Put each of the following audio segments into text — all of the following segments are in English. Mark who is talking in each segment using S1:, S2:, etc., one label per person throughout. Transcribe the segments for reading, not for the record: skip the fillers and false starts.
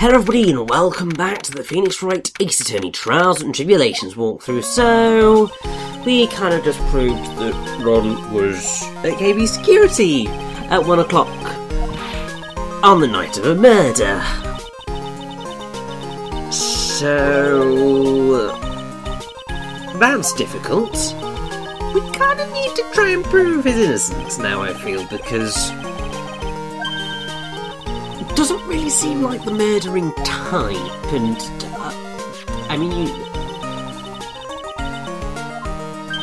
S1: Hello everybody and welcome back to the Phoenix Wright Ace Attorney Trials and Tribulations walkthrough. So, we kind of just proved that Ron was at KB security at 1 o'clock on the night of a murder. So, that's difficult. We kind of need to try and prove his innocence now, I feel, because it doesn't really seem like the murdering type, and I mean,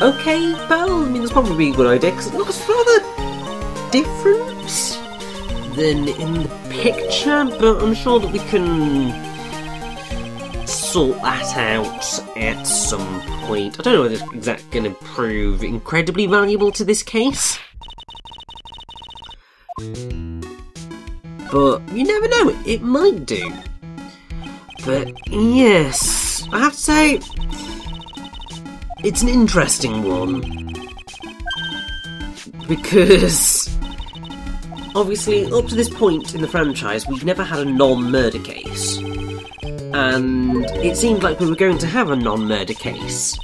S1: okay, well, I mean, that's probably a good idea, because it looks rather different than in the picture, but I'm sure that we can sort that out at some point. I don't know whether it's exactly going to prove incredibly valuable to this case, but you never know, it might do. But yes, I have to say, it's an interesting one, because obviously up to this point in the franchise we've never had a non-murder case, and it seemed like we were going to have a non-murder case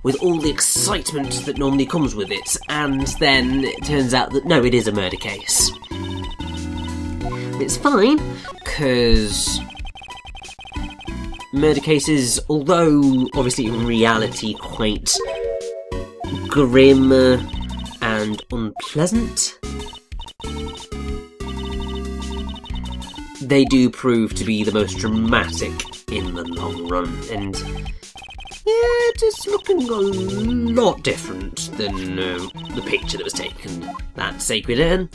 S1: with all the excitement that normally comes with it, and then it turns out that no, it is a murder case. It's fine, because murder cases, although obviously in reality quite grim and unpleasant, they do prove to be the most dramatic in the long run, and yeah, it's looking a lot different than the picture that was taken, that sacred urn.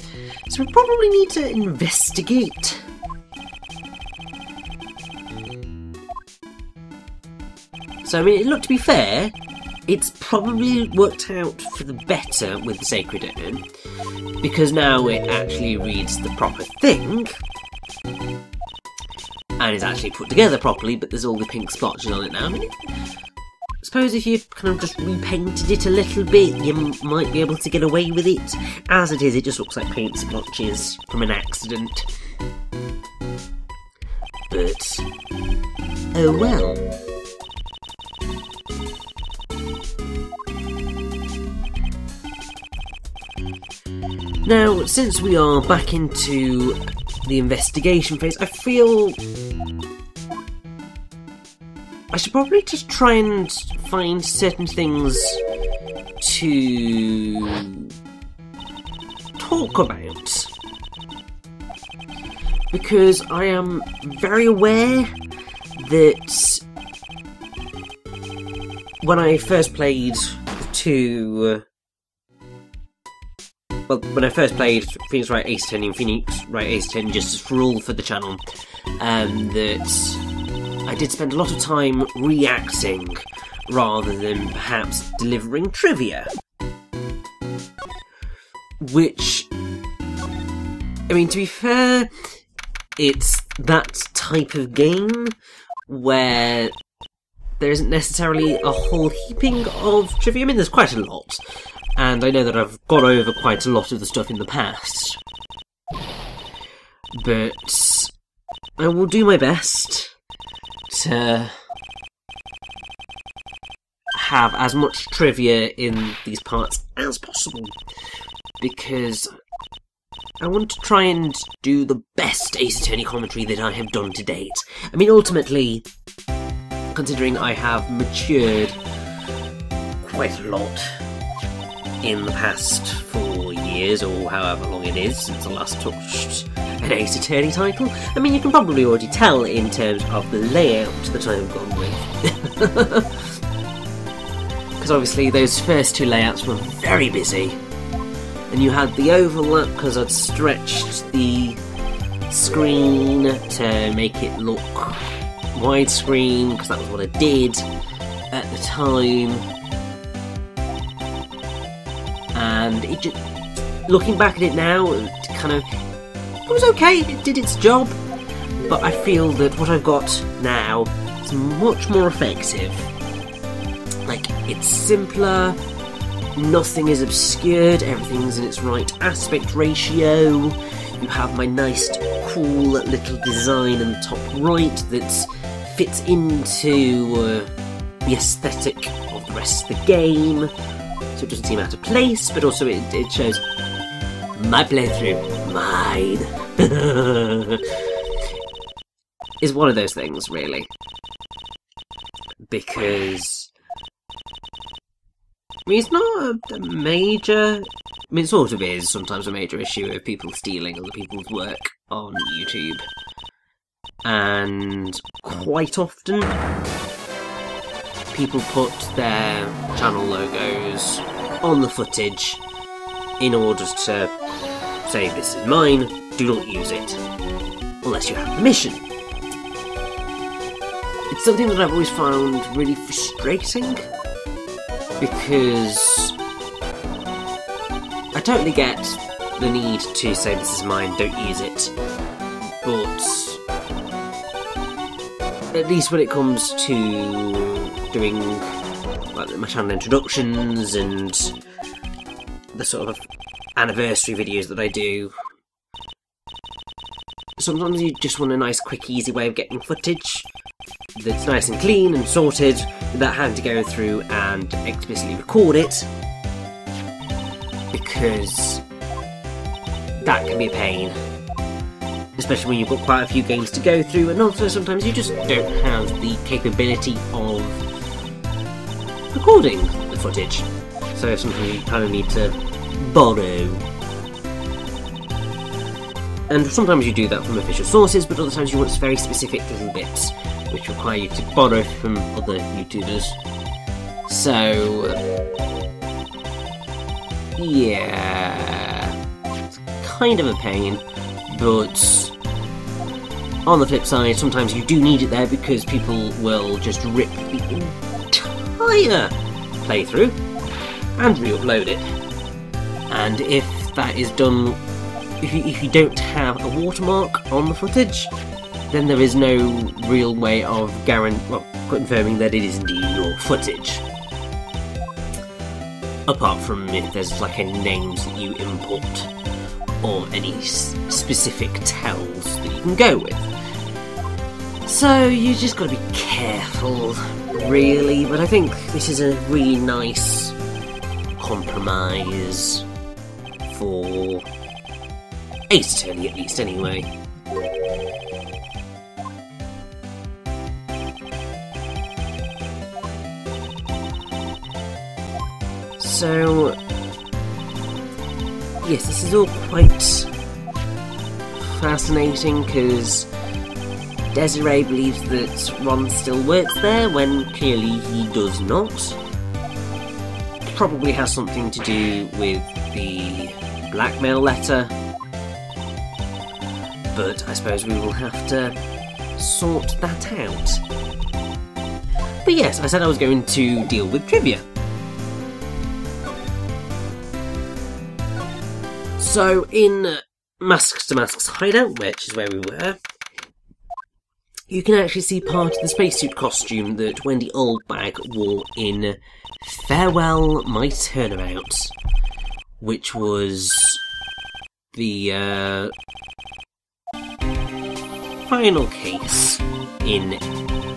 S1: So we probably need to investigate. So I mean, to be fair, it's probably worked out for the better with the sacred urn, because now it actually reads the proper thing, and is actually put together properly, but there's all the pink splotches on it now. I mean, I suppose if you kind of just repainted it a little bit, you might be able to get away with it. As it is, it just looks like paint splotches from an accident. But oh well. Now, since we are back into the investigation phase, I feel I should probably just try and find certain things to talk about, because I am very aware that when I first played when I first played Phoenix Wright Ace Attorney and Phoenix Wright Ace Attorney Justice for All for the channel, that I did spend a lot of time reacting rather than perhaps delivering trivia. Which, I mean, to be fair, it's that type of game where there isn't necessarily a whole heaping of trivia. I mean, there's quite a lot, and I know that I've gone over quite a lot of the stuff in the past, but I will do my best to have as much trivia in these parts as possible, because I want to try and do the best Ace Attorney commentary that I have done to date. I mean, ultimately, considering I have matured quite a lot in the past 4 years, or however long it is since I last touched an Ace Attorney title, I mean, you can probably already tell in terms of the layout that I've gone with. Because obviously those first two layouts were very busy, and you had the overlap because I'd stretched the screen to make it look widescreen, because that was what I did at the time. And it just, looking back at it now, it was okay, it did its job, but I feel that what I've got now is much more effective. Like, it's simpler, nothing is obscured, everything's in its right aspect ratio, you have my nice, cool little design in the top right that fits into the aesthetic of the rest of the game, so it doesn't seem out of place, but also it shows my playthrough, mine. Is one of those things, really, because I mean, it's not a major. I mean, it sort of is sometimes a major issue of people stealing other people's work on YouTube, and quite often people put their channel logos on the footage in order to say, this is mine, do not use it, unless you have permission. It's something that I've always found really frustrating, because I totally get the need to say, this is mine, don't use it, but at least when it comes to doing like my channel introductions and the sort of anniversary videos that I do, sometimes you just want a nice, quick, easy way of getting footage that's nice and clean and sorted without having to go through and explicitly record it, because that can be a pain, especially when you've got quite a few games to go through, and also sometimes you just don't have the capability of recording the footage, so sometimes you kind of need to borrow. And sometimes you do that from official sources, but other times you want very specific little bits which require you to borrow from other YouTubers. So yeah, it's kind of a pain, but on the flip side, sometimes you do need it there because people will just rip the entire playthrough and re-upload it. And if that is done, if you don't have a watermark on the footage, then there is no real way of confirming that it is indeed your footage. Apart from if there's like any names that you input or any specific tells that you can go with. So you just gotta be careful, really, but I think this is a really nice compromise for Ace Attorney, at least, anyway. So yes, this is all quite fascinating, because Desiree believes that Ron still works there when clearly he does not. Probably has something to do with the blackmail letter, but I suppose we will have to sort that out. But yes, I said I was going to deal with trivia. So in Masks to Masks Hideout, which is where we were, you can actually see part of the spacesuit costume that Wendy Oldbag wore in Farewell My Turnabout, which was the final case in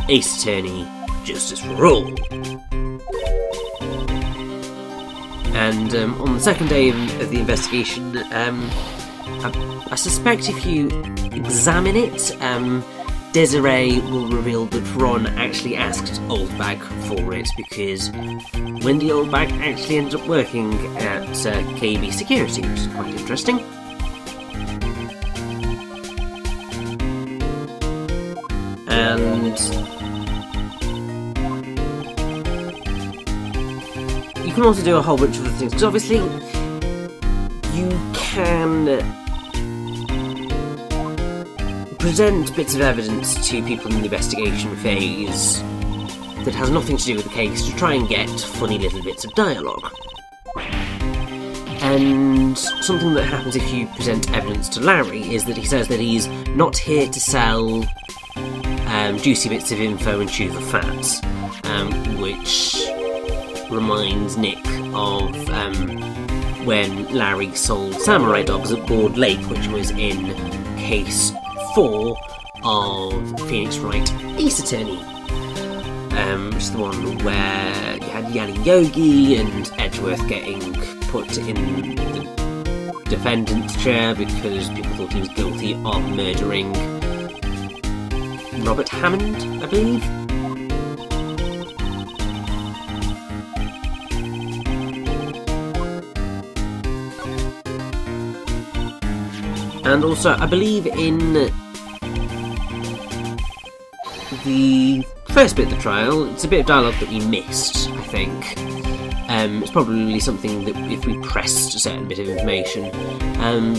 S1: Ace Attorney Justice for All. And on the second day of the investigation, I suspect if you examine it, Desiree will reveal that Ron actually asked Oldbag for it, because Wendy Oldbag actually ended up working at KB Security, which is quite interesting. And you can also do a whole bunch of other things, because obviously you can present bits of evidence to people in the investigation phase that has nothing to do with the case to try and get funny little bits of dialogue. And something that happens if you present evidence to Larry is that he says that he's not here to sell juicy bits of info and chew the fat, which reminds Nick of when Larry sold samurai dogs at Board Lake, which was in case 4 of Phoenix Wright Ace Attorney. Which is the one where you had Yanni Yogi and Edgeworth getting put in the defendant's chair because people thought he was guilty of murdering Robert Hammond, I believe. And also, I believe in the first bit of the trial, it's a bit of dialogue that we missed, I think. It's probably something that if we pressed a certain bit of information.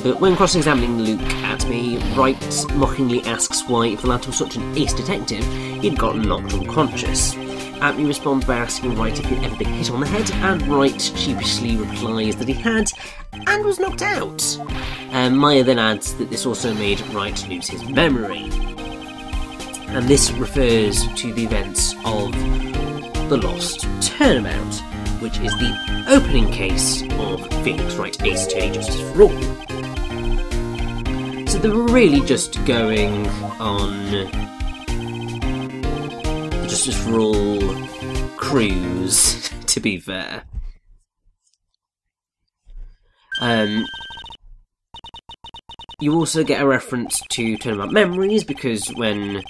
S1: But when cross-examining Luke at me, Wright mockingly asks why, if the lad was such an ace detective, he'd gotten knocked unconscious. Atme responds by asking Wright if he'd ever been hit on the head, and Wright sheepishly replies that he had, and was knocked out. Maya then adds that this also made Wright lose his memory. And this refers to the events of the Lost Turnabout, which is the opening case of Phoenix Wright Ace Attorney Justice for All. So they were really just going on the Justice for All cruise, to be fair. You also get a reference to Turnabout memories, because when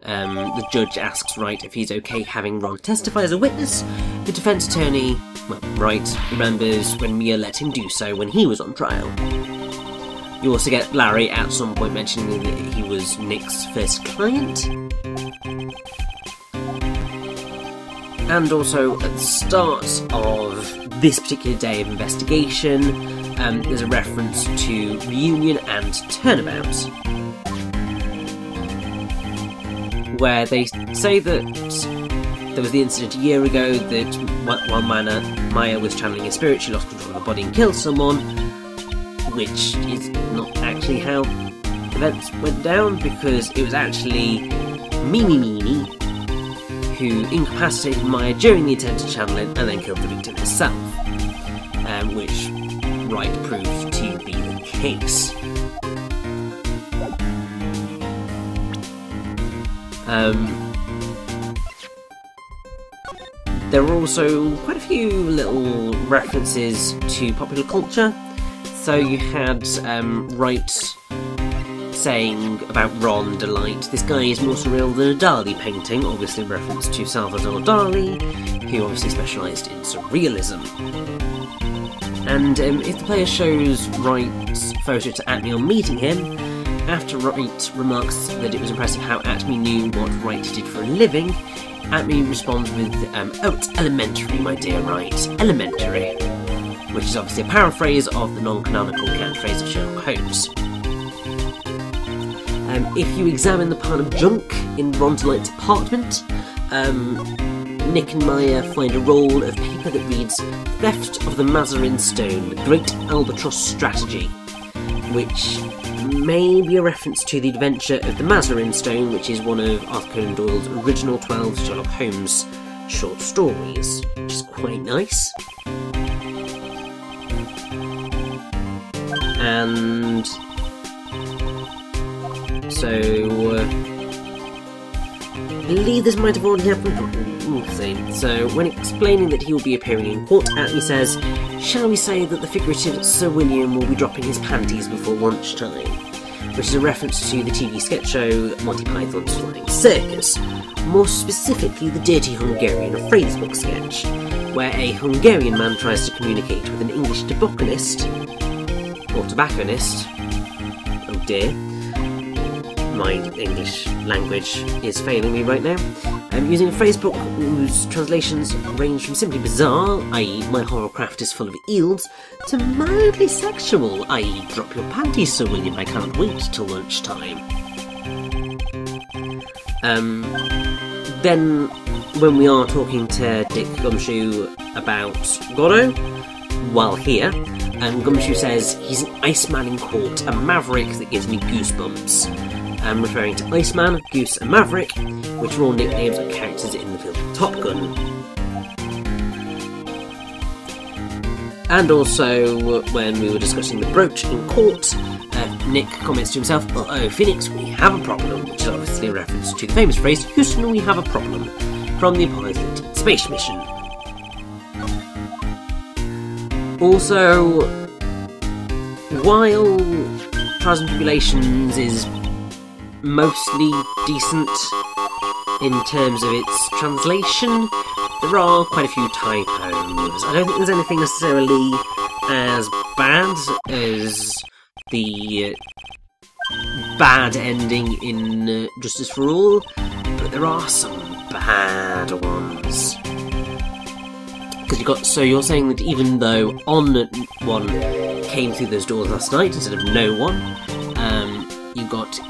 S1: the judge asks Wright if he's okay having Ron testify as a witness, the defence attorney, well, Wright, remembers when Mia let him do so when he was on trial. You also get Larry at some point mentioning that he was Nick's first client. And also at the start of this particular day of investigation, there's a reference to Reunion and Turnabout, where they say that there was the incident a year ago that while Maya was channeling a spirit, she lost control of her body and killed someone, which is not actually how events went down, because it was actually Mimi who incapacitated Maya during the attempted channeling and then killed the victim herself, which Wright proved to be the case. There are also quite a few little references to popular culture. So you had Wright saying about Ron Delight, this guy is more surreal than a Dali painting, obviously in reference to Salvador Dali, who obviously specialised in surrealism. And if the player shows Wright's photo to Atme on meeting him, after Wright remarks that it was impressive how Atme knew what Wright did for a living, Atme responds with, oh, it's elementary, my dear Wright, elementary, which is obviously a paraphrase of the non-canonical catchphrase of Sherlock Holmes. If you examine the pile of junk in Ron Delight's apartment, Nick and Maya find a roll of paper that reads Theft of the Mazarin Stone, the Great Albatross Strategy, which may be a reference to the adventure of the Mazarin Stone, which is one of Arthur Conan Doyle's original 12 Sherlock Holmes short stories, which is quite nice. And so, I believe this might have already happened, but we'll see. So, when explaining that he will be appearing in court, Atme says, shall we say that the figurative Sir William will be dropping his panties before lunchtime? Which is a reference to the TV sketch show Monty Python's Flying Circus, more specifically the Dirty Hungarian phrasebook sketch, where a Hungarian man tries to communicate with an English tobacconist, oh dear, my English language is failing me right now, using a phrasebook whose translations range from simply bizarre, i.e. my horrorcraft is full of eels, to mildly sexual, i.e. drop your panties, Sir William, I can't wait till lunchtime. Then, when we are talking to Dick Gumshoe about Godot, while here, Gumshoe says he's an Iceman in court, a maverick that gives me goosebumps. Referring to Iceman, Goose and Maverick, which are all nicknames of characters in the film Top Gun. And also, when we were discussing the brooch in court, Nick comments to himself, "Uh-oh, Phoenix, we have a problem," which is obviously a reference to the famous phrase, "Houston, we have a problem," from the Apollo 13 space mission. Also, while Trials and Tribulations is mostly decent in terms of its translation, there are quite a few typos. I don't think there's anything necessarily as bad as the bad ending in Justice for All, but there are some bad ones. Because you're saying that even though On One came through those doors last night instead of No One, you got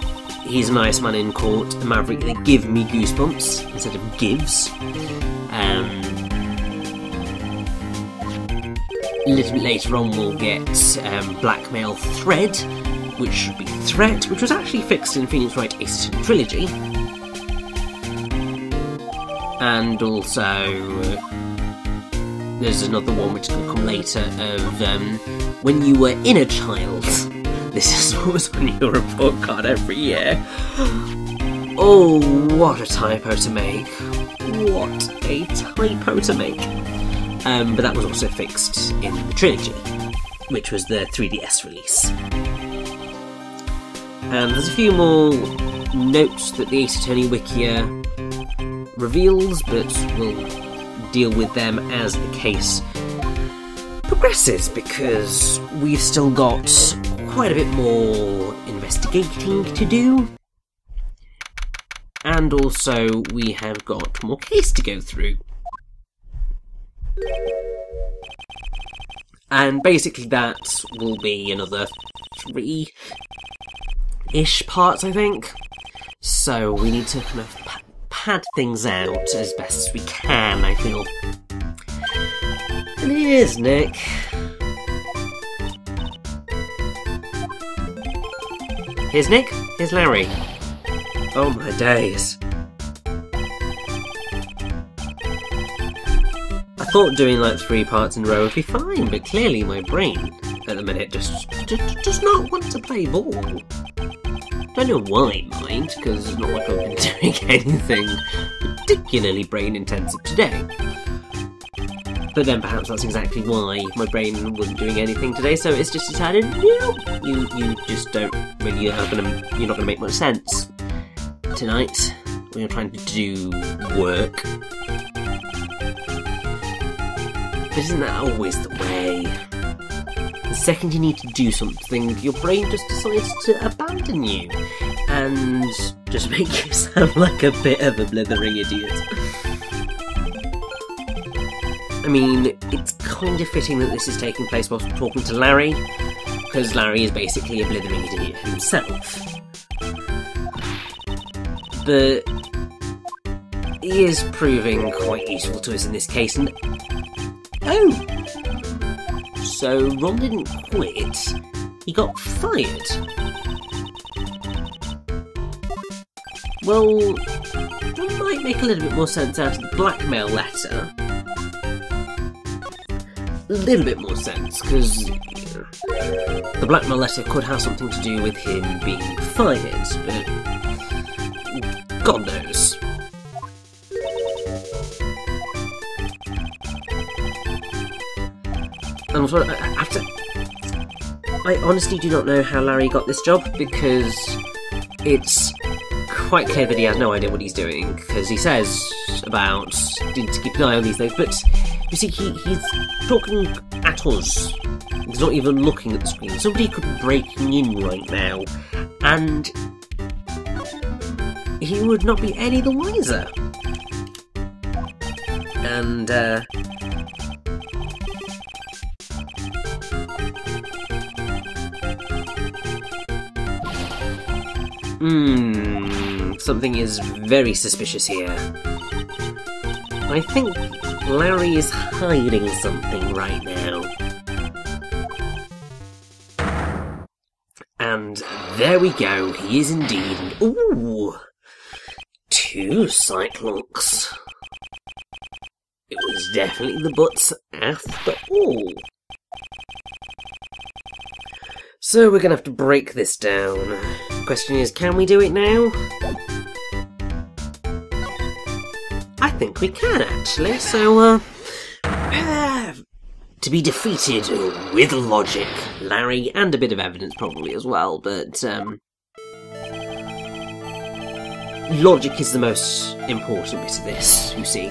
S1: He's a Nice Man in Court, a Maverick that give me goosebumps instead of gives. A little bit later on we'll get Blackmail Thread, which should be Threat, which was actually fixed in Phoenix Wright Ace Trilogy. And also there's another one which is going to come later of When You Were Inner Child. This is what was on your report card every year. Oh, what a typo to make. What a typo to make. But that was also fixed in the trilogy, which was the 3DS release. And there's a few more notes that the Ace Attorney Wikia reveals, but we'll deal with them as the case progresses, because we've still got quite a bit more investigating to do. And also we have got more case to go through. And basically that will be another 3-ish parts, I think. So we need to kind of pad things out as best as we can, I feel. And here's Nick. Here's Nick, here's Larry. Oh my days. I thought doing like 3 parts in a row would be fine, but clearly my brain at the minute just does not want to play ball. Don't know why, mind, because it's not like I've been doing anything particularly brain intensive today. But then perhaps that's exactly why my brain wasn't doing anything today, so it's just decided, no, you just don't really, you're not going to make much sense tonight when you're trying to do work. But isn't that always the way? The second you need to do something, your brain just decides to abandon you and just make you sound like a bit of a blithering idiot. I mean, it's kind of fitting that this is taking place whilst we're talking to Larry, because Larry is basically a blithering idiot himself. But he is proving quite useful to us in this case, and oh! So Ron didn't quit, he got fired. Well, that might make a little bit more sense out of the blackmail letter. A little bit more sense, because the blackmail letter could have something to do with him being fired, but God knows. And also, I honestly do not know how Larry got this job, because it's quite clear that he has no idea what he's doing, because he says about needing to keep an eye on these things, but you see, he's talking at us. He's not even looking at the screen. Somebody could be breaking in right now, and he would not be any the wiser. And, something is very suspicious here. I think Larry is hiding something right now. And there we go, he is indeed. Ooh! 2 Cyclops. It was definitely the butts after all. So we're gonna have to break this down. The question is, can we do it now? I think we can, actually. So, prepare to be defeated with logic, Larry, and a bit of evidence probably as well, but, logic is the most important bit of this, you see.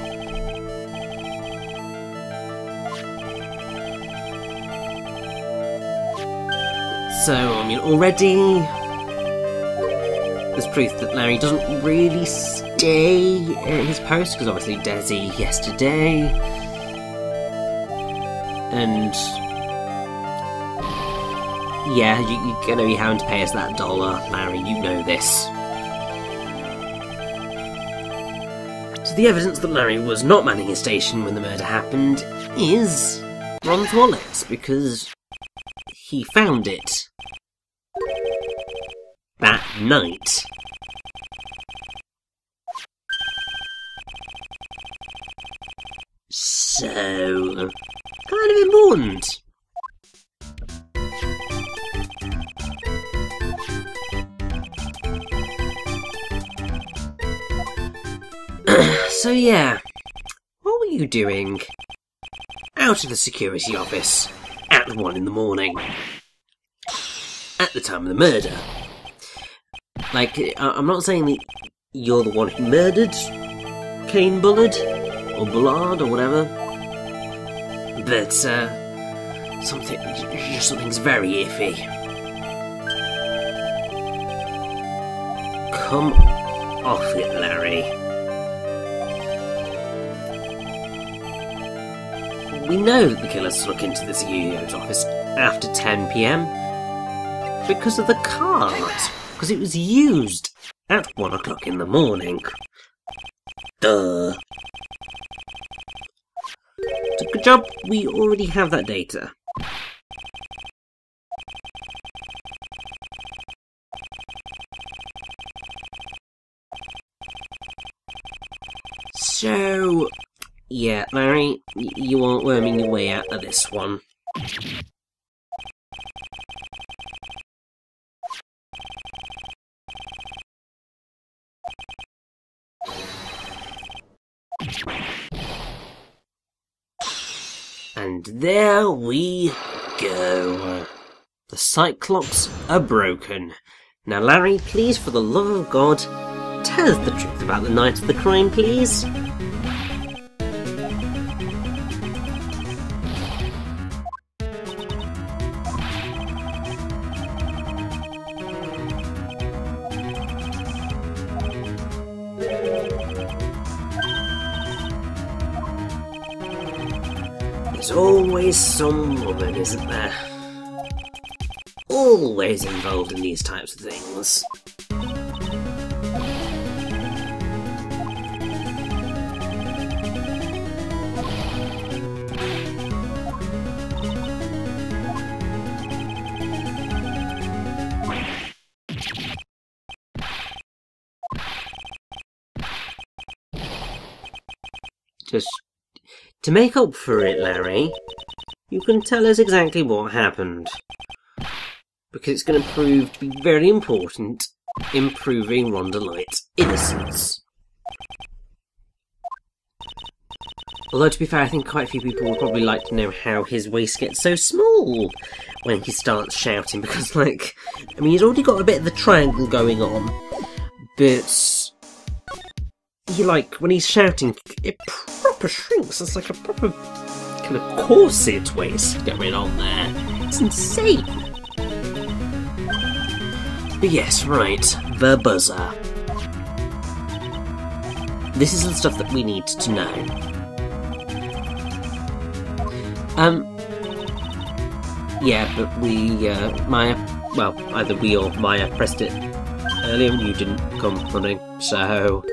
S1: So, I mean, already there's proof that Larry doesn't really stay at his post, because obviously Desi yesterday, and yeah, you're going to be having to pay us that $1, Larry, you know this. So the evidence that Larry was not manning his station when the murder happened is Ron's wallet, because he found it that night. So, kind of important. So yeah, what were you doing out of the security office at 1 in the morning? At the time of the murder. Like, I'm not saying that you're the one who murdered Kane Bullard, or Bullard, or whatever, but, something's very iffy. Come off it, Larry. We know that the killer snuck into the CEO's office after 10 PM because of the card, because it was used at 1 o'clock in the morning. Duh. So good job, we already have that data. So, yeah, Larry, you aren't worming your way out of this one. And there we go. The Cyclops are broken. Now, Larry, please, for the love of God, tell us the truth about the night of the crime, please. There's always some woman, isn't there? Always involved in these types of things. Just to make up for it, Larry, you can tell us exactly what happened. Because it's going to prove to be very important in proving Rhonda Light's innocence. Although, to be fair, I think quite a few people would probably like to know how his waist gets so small when he starts shouting, because, like, I mean, he's already got a bit of the triangle going on, but he, like, when he's shouting, it proper shrinks. It's like a proper kind of corset waist going on there. It's insane. But yes, right, the buzzer. This is the stuff that we need to know. Yeah, but Maya, well, either we or Maya pressed it earlier and you didn't come running, so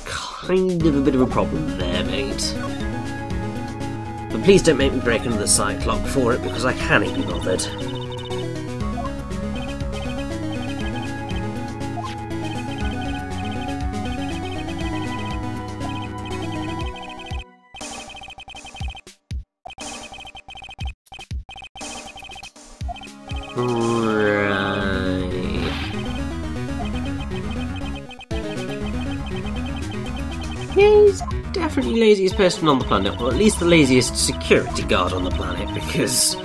S1: kind of a bit of a problem there, mate. But please don't make me break another Cyclops for it, because I can't be bothered. Right. Yeah, he's definitely the laziest person on the planet, or at least the laziest security guard on the planet, because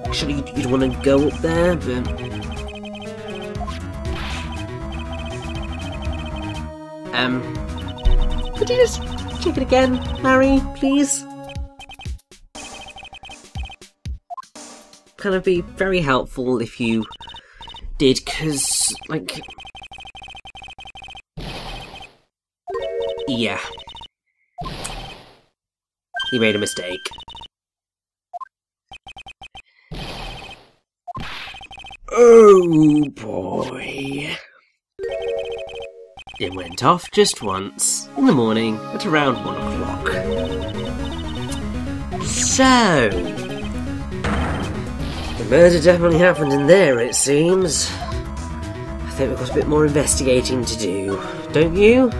S1: actually you'd want to go up there, but could you just check it again, Harry, please? Kind of be very helpful if you did, because, like... Yeah. He made a mistake. Oh boy. It went off just once, in the morning, at around 1 o'clock. So... the murder definitely happened in there, it seems. I think we've got a bit more investigating to do, don't you?